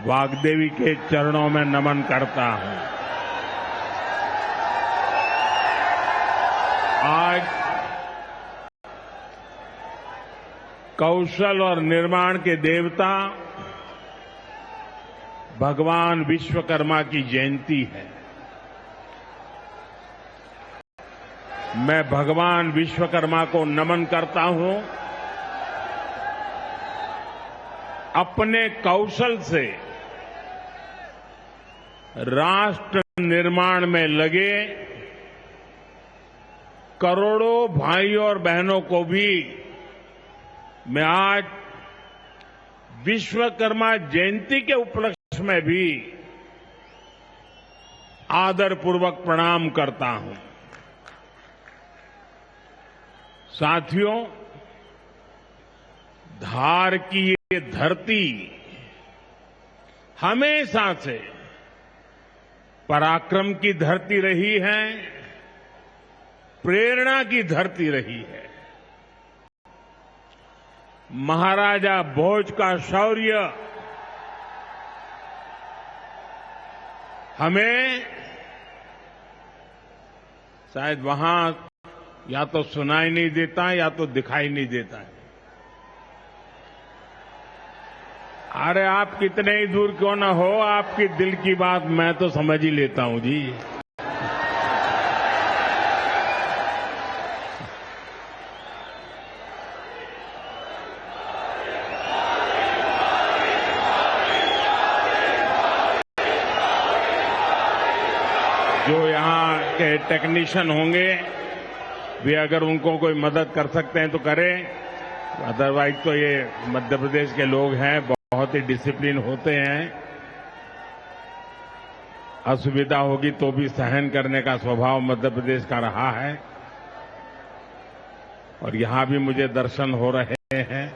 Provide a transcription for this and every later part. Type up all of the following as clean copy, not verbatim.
वाग्देवी के चरणों में नमन करता हूं। आज कौशल और निर्माण के देवता भगवान विश्वकर्मा की जयंती है। मैं भगवान विश्वकर्मा को नमन करता हूं। अपने कौशल से राष्ट्र निर्माण में लगे करोड़ों भाइयों और बहनों को भी मैं आज विश्वकर्मा जयंती के उपलक्ष्य में भी आदरपूर्वक प्रणाम करता हूं। साथियों, धार की ये धरती हमेशा से पराक्रम की धरती रही है, प्रेरणा की धरती रही है। महाराजा भोज का शौर्य हमें शायद वहां या तो सुनाई नहीं देता या तो दिखाई नहीं देता है। अरे आप कितने ही दूर क्यों ना हो, आपकी दिल की बात मैं तो समझ ही लेता हूं जी। जो यहां के टेक्नीशियन होंगे वे अगर उनको कोई मदद कर सकते हैं तो करें, अदरवाइज तो ये मध्य प्रदेश के लोग हैं, बहुत ही डिसिप्लिन होते हैं। असुविधा होगी तो भी सहन करने का स्वभाव मध्य प्रदेश का रहा है और यहां भी मुझे दर्शन हो रहे हैं।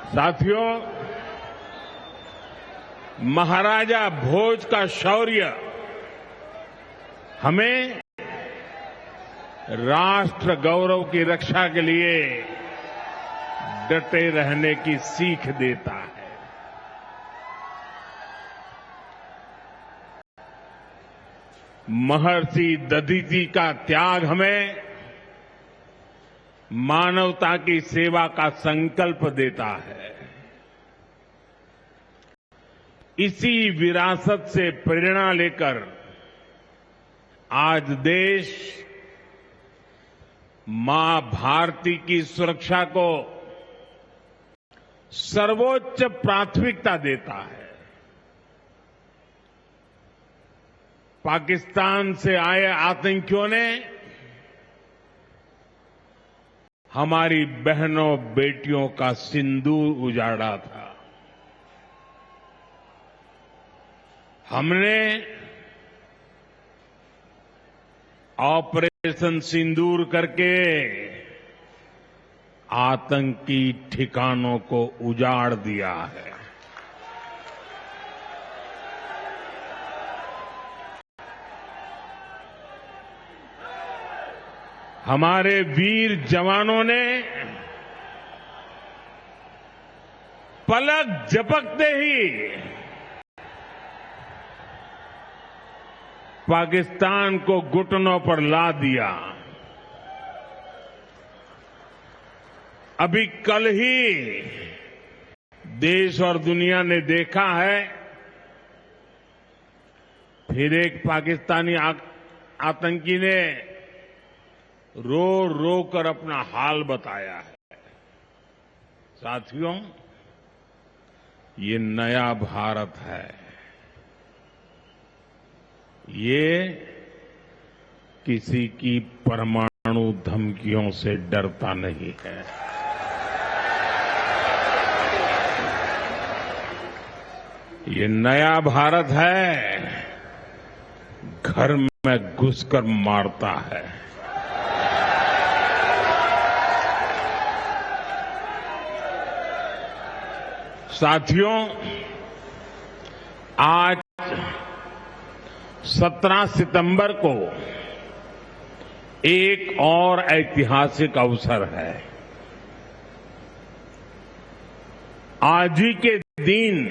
साथियों, महाराजा भोज का शौर्य हमें राष्ट्र गौरव की रक्षा के लिए डटे रहने की सीख देता है। महर्षि दधीचि का त्याग हमें मानवता की सेवा का संकल्प देता है। इसी विरासत से प्रेरणा लेकर आज देश मां भारती की सुरक्षा को सर्वोच्च प्राथमिकता देता है। पाकिस्तान से आए आतंकियों ने हमारी बहनों बेटियों का सिंदूर उजाड़ा था। हमने ऑपरेशन सिंदूर करके आतंकी ठिकानों को उजाड़ दिया है। हमारे वीर जवानों ने पलक झपकते ही पाकिस्तान को घुटनों पर ला दिया। अभी कल ही देश और दुनिया ने देखा है, फिर एक पाकिस्तानी आतंकी ने रो रो कर अपना हाल बताया है। साथियों, ये नया भारत है। ये किसी की परमाणु धमकियों से डरता नहीं है। ये नया भारत है, घर में घुसकर मारता है। साथियों, आज 17 सितंबर को एक और ऐतिहासिक अवसर है। आज ही के दिन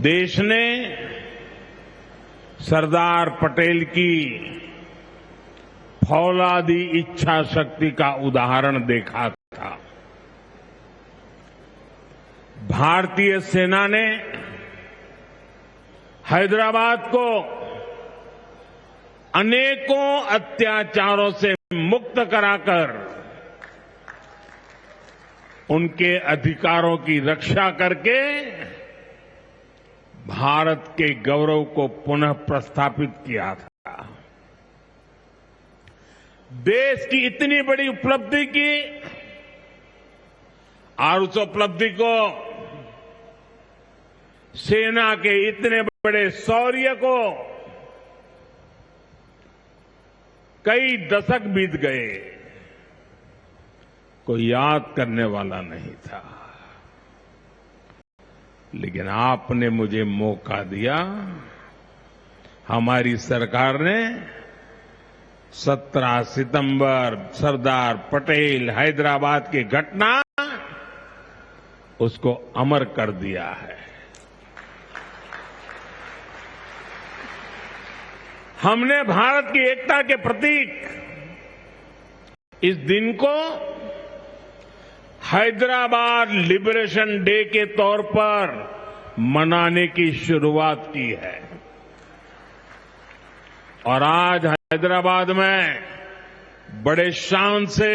देश ने सरदार पटेल की फौलादी इच्छा शक्ति का उदाहरण देखा था। भारतीय सेना ने हैदराबाद को अनेकों अत्याचारों से मुक्त कराकर उनके अधिकारों की रक्षा करके भारत के गौरव को पुनः प्रस्थापित किया था। देश की इतनी बड़ी उपलब्धि की और उस उपलब्धि को सेना के इतने बड़े शौर्य को कई दशक बीत गए, कोई याद करने वाला नहीं था। लेकिन आपने मुझे मौका दिया। हमारी सरकार ने 17 सितंबर सरदार पटेल हैदराबाद की घटना उसको अमर कर दिया है। हमने भारत की एकता के प्रतीक इस दिन को हैदराबाद लिबरेशन डे के तौर पर मनाने की शुरुआत की है और आज हैदराबाद में बड़े शान से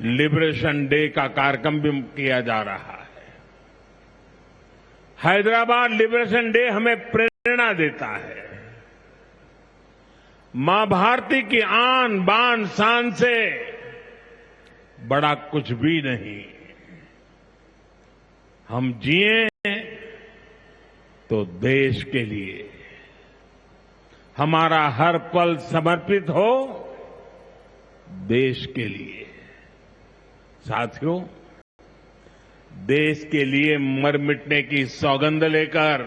लिबरेशन डे का कार्यक्रम भी किया जा रहा है। हैदराबाद लिबरेशन डे हमें प्रेरणा देता है। मां भारती की आन बान शान से बड़ा कुछ भी नहीं। हम जिए तो देश के लिए, हमारा हर पल समर्पित हो देश के लिए। साथियों, देश के लिए मर मिटने की सौगंध लेकर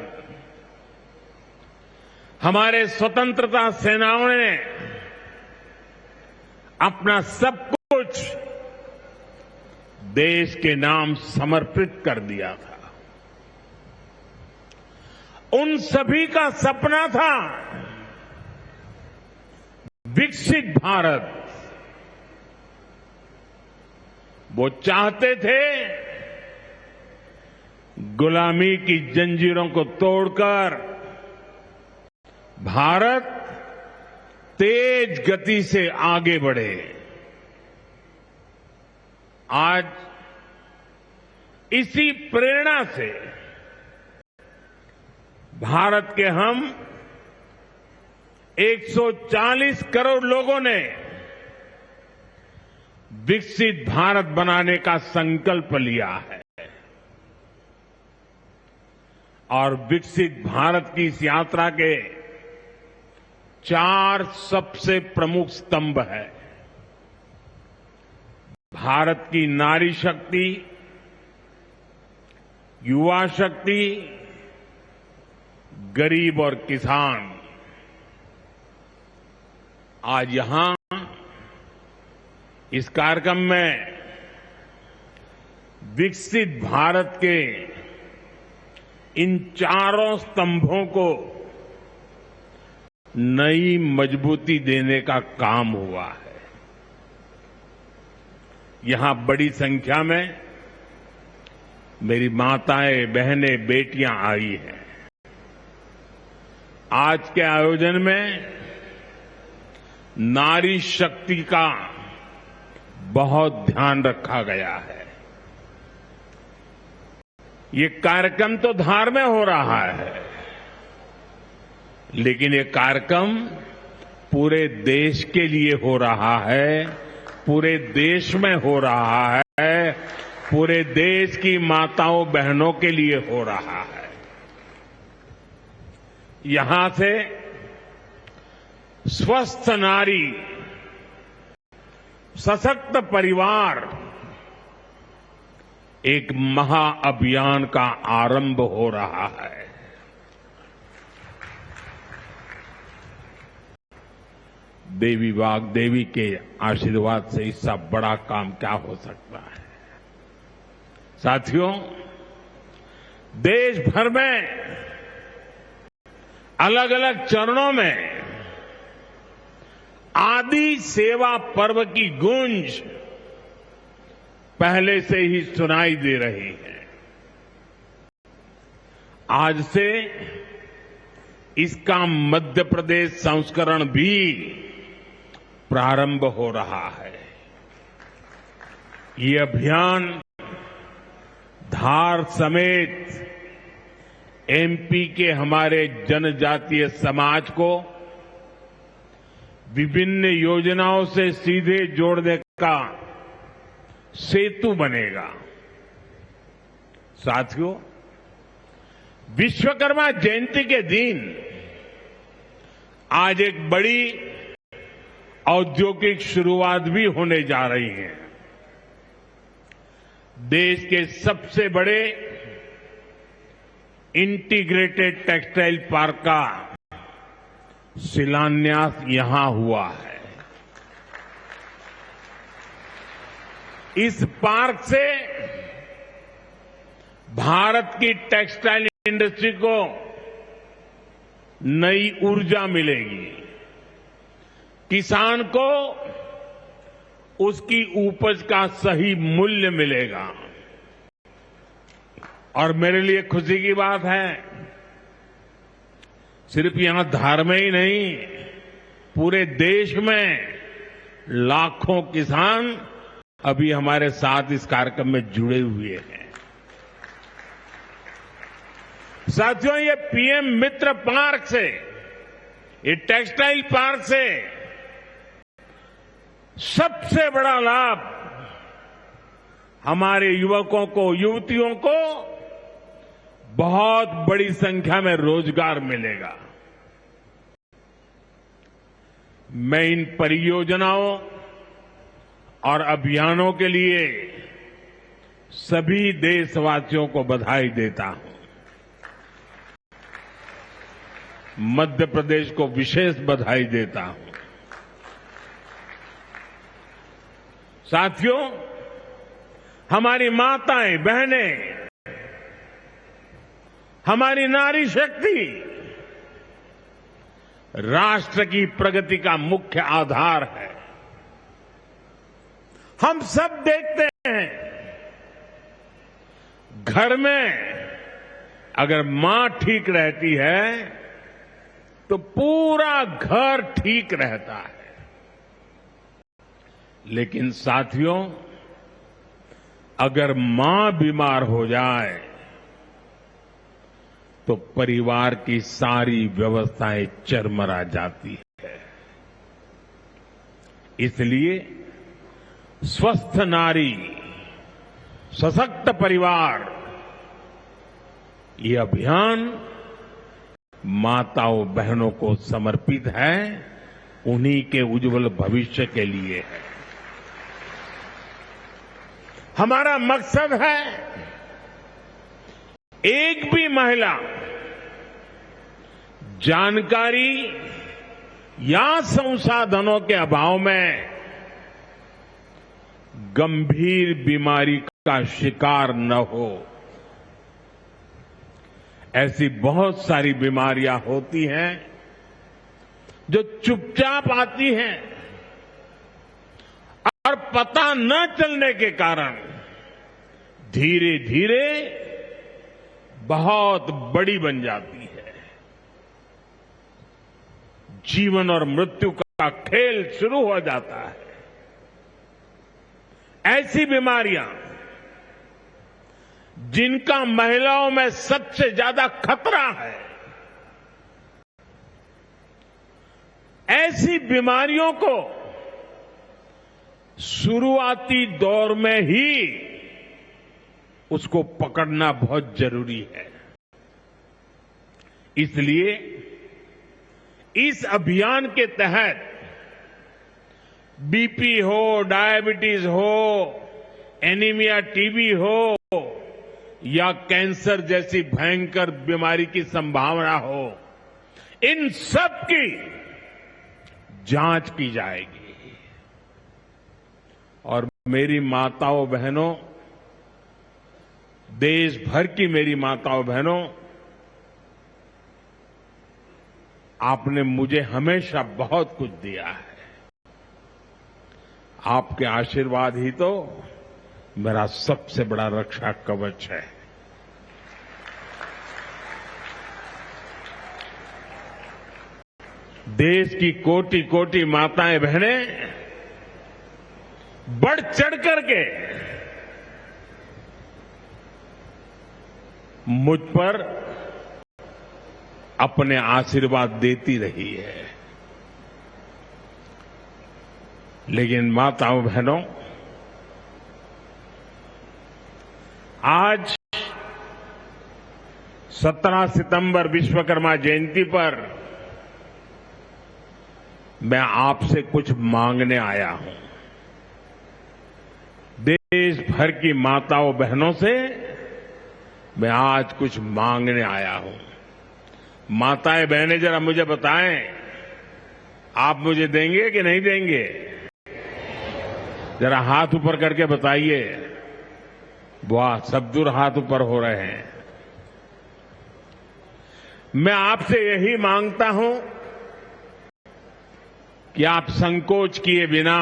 हमारे स्वतंत्रता सेनाओं ने अपना सब कुछ देश के नाम समर्पित कर दिया था। उन सभी का सपना था विकसित भारत। वो चाहते थे गुलामी की जंजीरों को तोड़कर भारत तेज गति से आगे बढ़े। आज इसी प्रेरणा से भारत के हम 140 करोड़ लोगों ने विकसित भारत बनाने का संकल्प लिया है और विकसित भारत की इस यात्रा के 4 सबसे प्रमुख स्तंभ हैं। भारत की नारी शक्ति, युवा शक्ति, गरीब और किसान। आज यहां इस कार्यक्रम में विकसित भारत के इन चारों स्तंभों को नई मजबूती देने का काम हुआ है। यहां बड़ी संख्या में मेरी माताएं, बहनें, बेटियां आई हैं। आज के आयोजन में नारी शक्ति का बहुत ध्यान रखा गया है। ये कार्यक्रम तो धार में हो रहा है, लेकिन ये कार्यक्रम पूरे देश के लिए हो रहा है, पूरे देश में हो रहा है, पूरे देश की माताओं बहनों के लिए हो रहा है। यहां से स्वस्थ नारी, सशक्त परिवार एक महाअभियान का आरंभ हो रहा है। देवी वाग्देवी के आशीर्वाद से इससे बड़ा काम क्या हो सकता है। साथियों, देश भर में अलग अलग चरणों में आदि सेवा पर्व की गूंज पहले से ही सुनाई दे रही है। आज से इसका मध्य प्रदेश संस्करण भी प्रारंभ हो रहा है। ये अभियान धार समेत एमपी के हमारे जनजातीय समाज को विभिन्न योजनाओं से सीधे जोड़ने का सेतु बनेगा। साथियों, विश्वकर्मा जयंती के दिन आज एक बड़ी औद्योगिक शुरुआत भी होने जा रही है। देश के सबसे बड़े इंटीग्रेटेड टेक्सटाइल पार्क का शिलान्यास यहां हुआ है। इस पार्क से भारत की टेक्सटाइल इंडस्ट्री को नई ऊर्जा मिलेगी, किसान को उसकी उपज का सही मूल्य मिलेगा। और मेरे लिए खुशी की बात है, सिर्फ यहां धार में ही नहीं, पूरे देश में लाखों किसान अभी हमारे साथ इस कार्यक्रम में जुड़े हुए हैं। साथियों, ये पीएम मित्र पार्क से, ये टेक्सटाइल पार्क से सबसे बड़ा लाभ हमारे युवकों को, युवतियों को बहुत बड़ी संख्या में रोजगार मिलेगा। मैं इन परियोजनाओं और अभियानों के लिए सभी देशवासियों को बधाई देता हूं। मध्य प्रदेश को विशेष बधाई देता हूं। साथियों, हमारी माताएं, बहनें, हमारी नारी शक्ति राष्ट्र की प्रगति का मुख्य आधार है। हम सब देखते हैं, घर में अगर मां ठीक रहती है तो पूरा घर ठीक रहता है। लेकिन साथियों, अगर मां बीमार हो जाए तो परिवार की सारी व्यवस्थाएं चरमरा जाती है। इसलिए स्वस्थ नारी, सशक्त परिवार, ये अभियान माताओं बहनों को समर्पित है, उन्हीं के उज्जवल भविष्य के लिए है। हमारा मकसद है एक भी महिला जानकारी या संसाधनों के अभाव में गंभीर बीमारी का शिकार न हो। ऐसी बहुत सारी बीमारियां होती हैं जो चुपचाप आती हैं और पता न चलने के कारण धीरे धीरे बहुत बड़ी बन जाती है। जीवन और मृत्यु का खेल शुरू हो जाता है। ऐसी बीमारियां जिनका महिलाओं में सबसे ज्यादा खतरा है, ऐसी बीमारियों को शुरुआती दौर में ही उसको पकड़ना बहुत जरूरी है। इसलिए इस अभियान के तहत बीपी हो, डायबिटीज हो, एनीमिया, टीबी हो या कैंसर जैसी भयंकर बीमारी की संभावना हो, इन सब की जांच की जाएगी। और मेरी माताओं बहनों, देश भर की मेरी माताओं बहनों, आपने मुझे हमेशा बहुत कुछ दिया है। आपके आशीर्वाद ही तो मेरा सबसे बड़ा रक्षा कवच है। देश की कोटि कोटि माताएं बहनें बढ़ चढ़ करके मुझ पर अपने आशीर्वाद देती रही है। लेकिन माताओं बहनों, आज 17 सितंबर विश्वकर्मा जयंती पर मैं आपसे कुछ मांगने आया हूं। देश भर की माताओं बहनों से मैं आज कुछ मांगने आया हूं। माताएं बहनें जरा मुझे बताएं, आप मुझे देंगे कि नहीं देंगे? जरा हाथ ऊपर करके बताइए। वाह, सब दूर हाथ ऊपर हो रहे हैं। मैं आपसे यही मांगता हूं कि आप संकोच किए बिना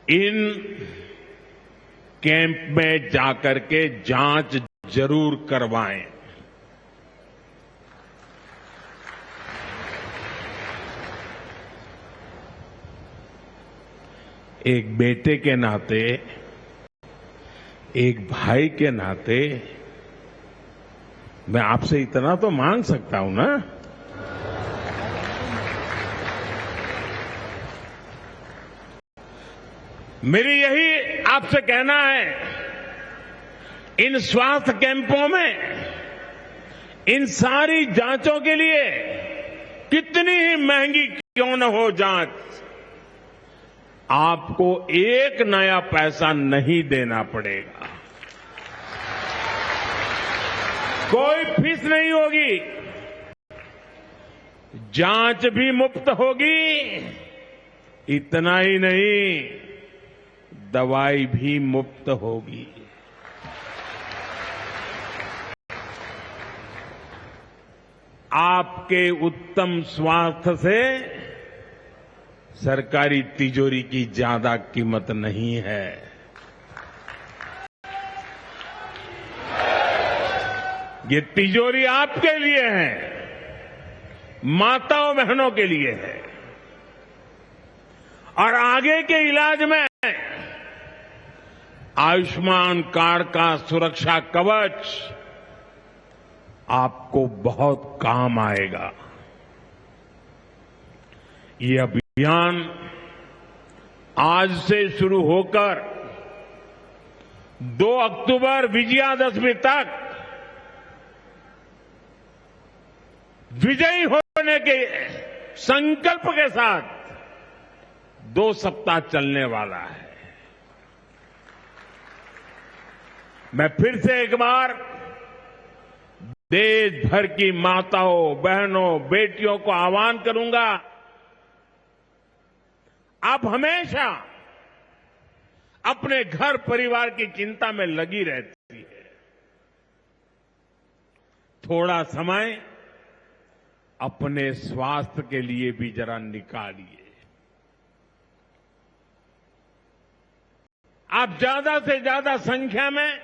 इन कैंप में जाकर के जांच जरूर करवाएं। एक बेटे के नाते, एक भाई के नाते मैं आपसे इतना तो मांग सकता हूं ना। मेरी यही आपसे कहना है, इन स्वास्थ्य कैंपों में इन सारी जांचों के लिए कितनी ही महंगी क्यों न हो जांच, आपको एक नया पैसा नहीं देना पड़ेगा। कोई फीस नहीं होगी, जांच भी मुफ्त होगी। इतना ही नहीं, दवाई भी मुफ्त होगी। आपके उत्तम स्वास्थ्य से सरकारी तिजोरी की ज्यादा कीमत नहीं है। ये तिजोरी आपके लिए है, माताओं बहनों के लिए है। और आगे के इलाज में आयुष्मान कार्ड का सुरक्षा कवच आपको बहुत काम आएगा। ये अभियान आज से शुरू होकर 2 अक्टूबर विजयादशमी तक विजयी होने के संकल्प के साथ 2 सप्ताह चलने वाला है। मैं फिर से एक बार देश भर की माताओं, बहनों, बेटियों को आह्वान करूंगा, आप हमेशा अपने घर परिवार की चिंता में लगी रहती है। थोड़ा समय अपने स्वास्थ्य के लिए भी जरा निकालिए। आप ज्यादा से ज्यादा संख्या में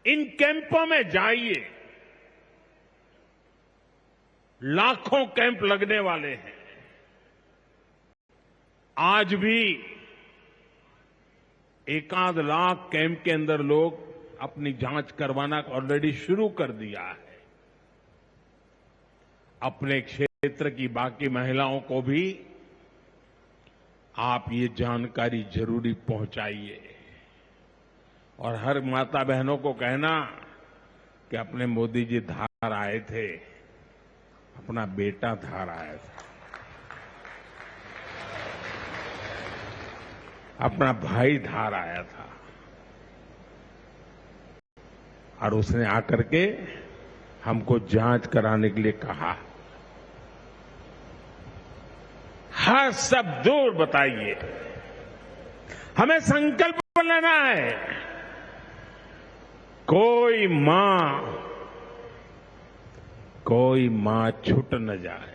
इन कैंपों में जाइए। लाखों कैंप लगने वाले हैं। आज भी 1 लाख कैंप के अंदर लोग अपनी जांच करवाना ऑलरेडी शुरू कर दिया है। अपने क्षेत्र की बाकी महिलाओं को भी आप ये जानकारी जरूरी पहुंचाइए। और हर माता बहनों को कहना कि अपने मोदी जी धार आए थे, अपना बेटा धार आया था, अपना भाई धार आया था, और उसने आकर के हमको जांच कराने के लिए कहा। हर सब दूर बताइए, हमें संकल्प लेना है, कोई मां छूट न जाए,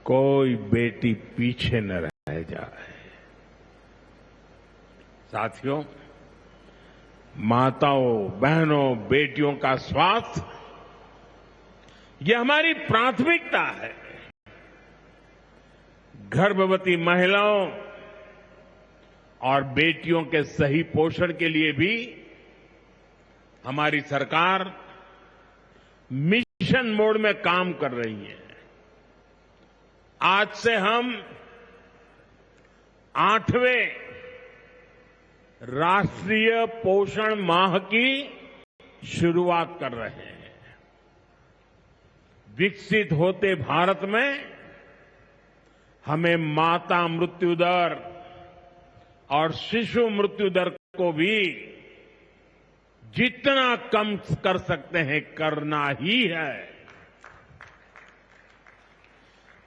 कोई बेटी पीछे न रह जाए। साथियों, माताओं, बहनों, बेटियों का स्वास्थ्य ये हमारी प्राथमिकता है। गर्भवती महिलाओं और बेटियों के सही पोषण के लिए भी हमारी सरकार मिशन मोड में काम कर रही है। आज से हम 8वें राष्ट्रीय पोषण माह की शुरुआत कर रहे हैं। विकसित होते भारत में हमें माता मृत्यु दर और शिशु मृत्यु दर को भी जितना कम कर सकते हैं करना ही है।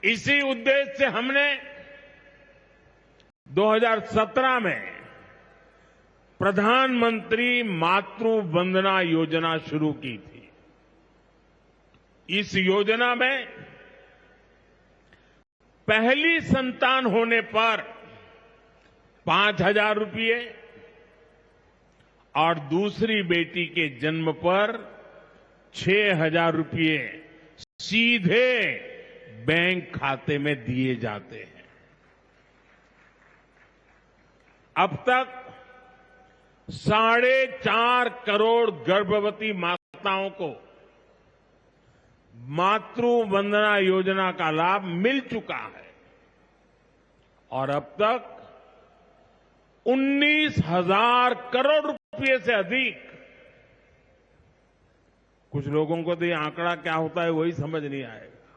इसी उद्देश्य से हमने 2017 में प्रधानमंत्री मातृ वंदना योजना शुरू की थी। इस योजना में पहली संतान होने पर 5,000 रुपये और दूसरी बेटी के जन्म पर 6,000 रुपये सीधे बैंक खाते में दिए जाते हैं। अब तक 4.5 करोड़ गर्भवती माताओं को मातृ वंदना योजना का लाभ मिल चुका है और अब तक 19,000 करोड़ रुपए से अधिक, कुछ लोगों को तो ये आंकड़ा क्या होता है वही समझ नहीं आएगा,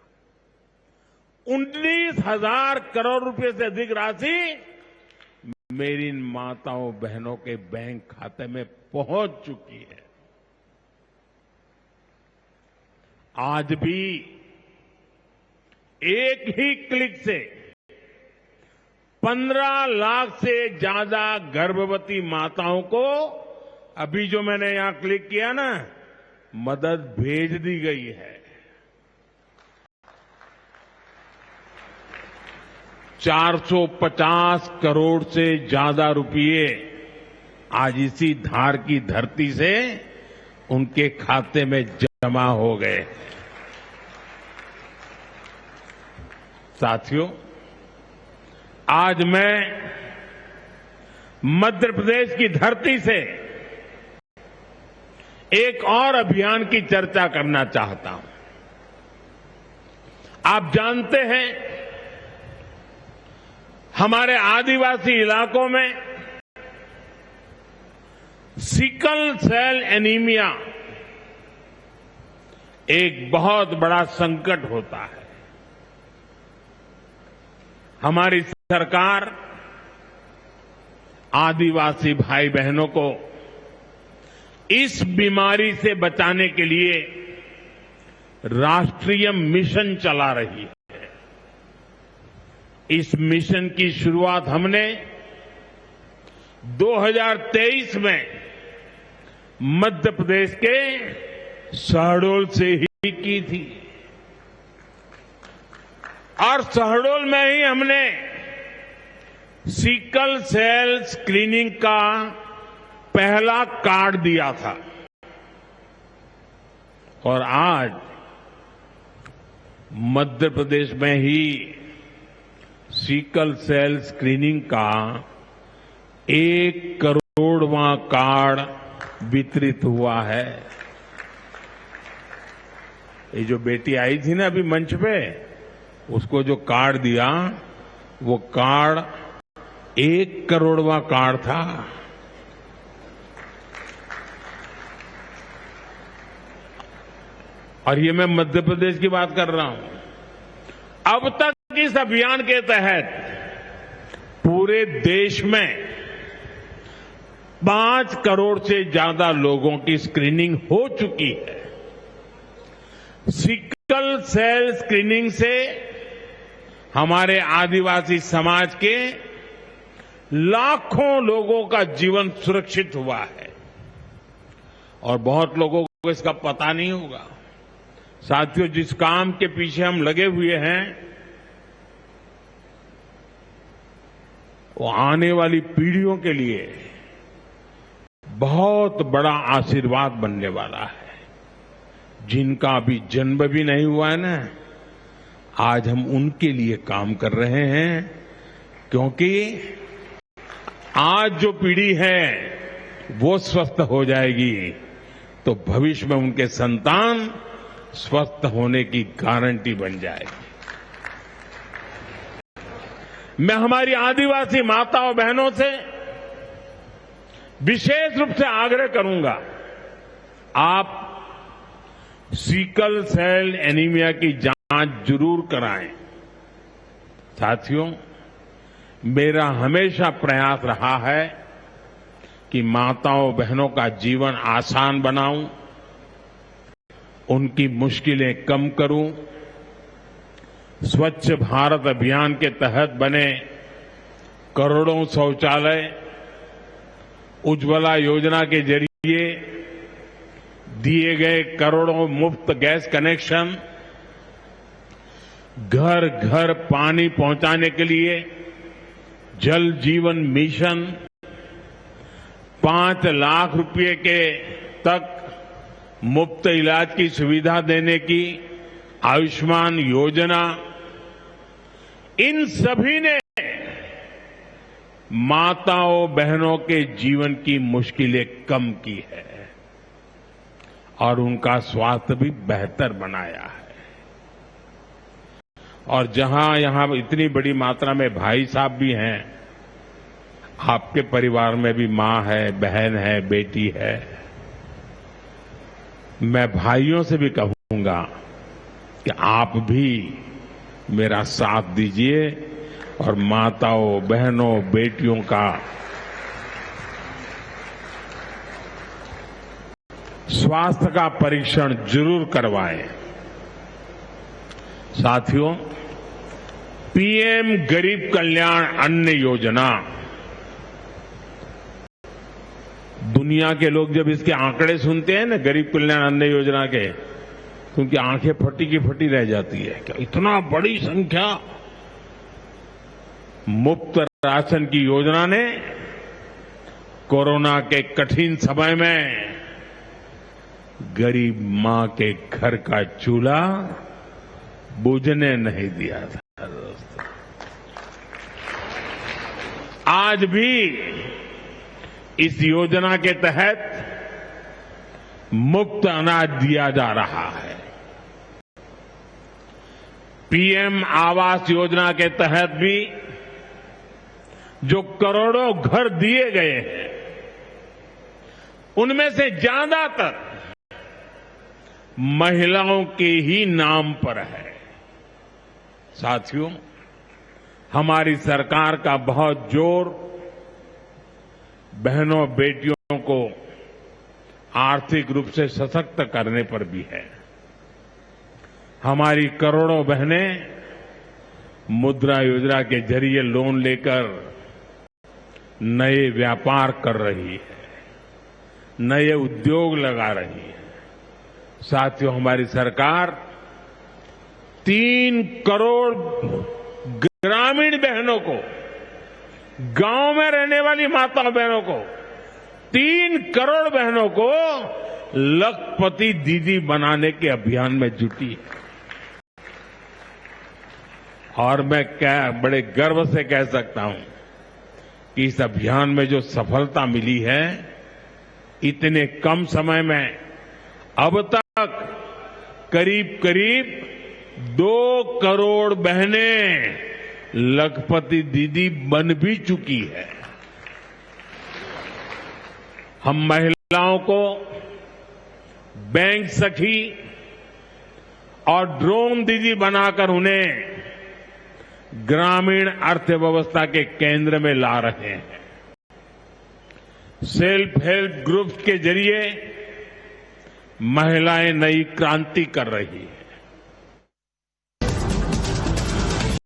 19,000 करोड़ रुपए से अधिक राशि मेरी माताओं बहनों के बैंक खाते में पहुंच चुकी है। आज भी एक ही क्लिक से 15 लाख से ज्यादा गर्भवती माताओं को अभी जो मैंने यहां क्लिक किया ना, मदद भेज दी गई है। 450 करोड़ से ज्यादा रुपये आज इसी धार की धरती से उनके खाते में जमा हो गए। साथियों, आज मैं मध्य प्रदेश की धरती से एक और अभियान की चर्चा करना चाहता हूं। आप जानते हैं, हमारे आदिवासी इलाकों में सिकल सेल एनीमिया एक बहुत बड़ा संकट होता है। हमारी सरकार आदिवासी भाई बहनों को इस बीमारी से बचाने के लिए राष्ट्रीय मिशन चला रही है। इस मिशन की शुरुआत हमने 2023 में मध्य प्रदेश के शहडोल से ही की थी और शहडोल में ही हमने सिकल सेल स्क्रीनिंग का पहला कार्ड दिया था और आज मध्य प्रदेश में ही सिकल सेल स्क्रीनिंग का 1 करोड़वां कार्ड वितरित हुआ है। ये जो बेटी आई थी ना अभी मंच पे, उसको जो कार्ड दिया वो कार्ड 1 करोड़वां कार्ड था। और ये मैं मध्य प्रदेश की बात कर रहा हूं। अब तक इस अभियान के तहत पूरे देश में 5 करोड़ से ज्यादा लोगों की स्क्रीनिंग हो चुकी है। सिकल सेल स्क्रीनिंग से हमारे आदिवासी समाज के लाखों लोगों का जीवन सुरक्षित हुआ है और बहुत लोगों को इसका पता नहीं होगा। साथियों, जिस काम के पीछे हम लगे हुए हैं वो आने वाली पीढ़ियों के लिए बहुत बड़ा आशीर्वाद बनने वाला है। जिनका अभी जन्म भी नहीं हुआ है ना, आज हम उनके लिए काम कर रहे हैं, क्योंकि आज जो पीढ़ी है वो स्वस्थ हो जाएगी तो भविष्य में उनके संतान स्वस्थ होने की गारंटी बन जाएगी। मैं हमारी आदिवासी माताओं बहनों से विशेष रूप से आग्रह करूंगा, आप सिकल सेल एनीमिया की जांच जरूर कराएं। साथियों, मेरा हमेशा प्रयास रहा है कि माताओं बहनों का जीवन आसान बनाऊं, उनकी मुश्किलें कम करूं। स्वच्छ भारत अभियान के तहत बने करोड़ों शौचालय, उज्ज्वला योजना के जरिए दिए गए करोड़ों मुफ्त गैस कनेक्शन, घर घर पानी पहुंचाने के लिए जल जीवन मिशन, 5 लाख रुपए के तक मुफ्त इलाज की सुविधा देने की आयुष्मान योजना, इन सभी ने माताओं बहनों के जीवन की मुश्किलें कम की है और उनका स्वास्थ्य भी बेहतर बनाया है। और यहां इतनी बड़ी मात्रा में भाई साहब भी हैं, आपके परिवार में भी मां है, बहन है, बेटी है, मैं भाइयों से भी कहूंगा कि आप भी मेरा साथ दीजिए और माताओं बहनों बेटियों का स्वास्थ्य का परीक्षण जरूर करवाएं। साथियों, पीएम गरीब कल्याण अन्न योजना, दुनिया के लोग जब इसके आंकड़े सुनते हैं ना गरीब कल्याण अन्न योजना के, तो उनकी आंखें फटी की फटी रह जाती है। क्या इतना बड़ी संख्या! मुफ्त राशन की योजना ने कोरोना के कठिन समय में गरीब मां के घर का चूल्हा बुझने नहीं दिया था। दोस्तों, आज भी इस योजना के तहत मुफ्त अनाज दिया जा रहा है। पीएम आवास योजना के तहत भी जो करोड़ों घर दिए गए हैं, उनमें से ज्यादातर महिलाओं के ही नाम पर है। साथियों, हमारी सरकार का बहुत जोर बहनों बेटियों को आर्थिक रूप से सशक्त करने पर भी है। हमारी करोड़ों बहनें मुद्रा योजना के जरिए लोन लेकर नए व्यापार कर रही है, नए उद्योग लगा रही है। साथियों, हमारी सरकार 3 करोड़ ग्रामीण बहनों को, गांव में रहने वाली माता बहनों को, 3 करोड़ बहनों को लखपति दीदी बनाने के अभियान में जुटी है। और मैं बड़े गर्व से कह सकता हूं कि इस अभियान में जो सफलता मिली है, इतने कम समय में अब तक करीब करीब 2 करोड़ बहनें लखपति दीदी बन भी चुकी है। हम महिलाओं को बैंक सखी और ड्रोन दीदी बनाकर उन्हें ग्रामीण अर्थव्यवस्था के केंद्र में ला रहे हैं। सेल्फ हेल्प ग्रुप्स के जरिए महिलाएं नई क्रांति कर रही हैं।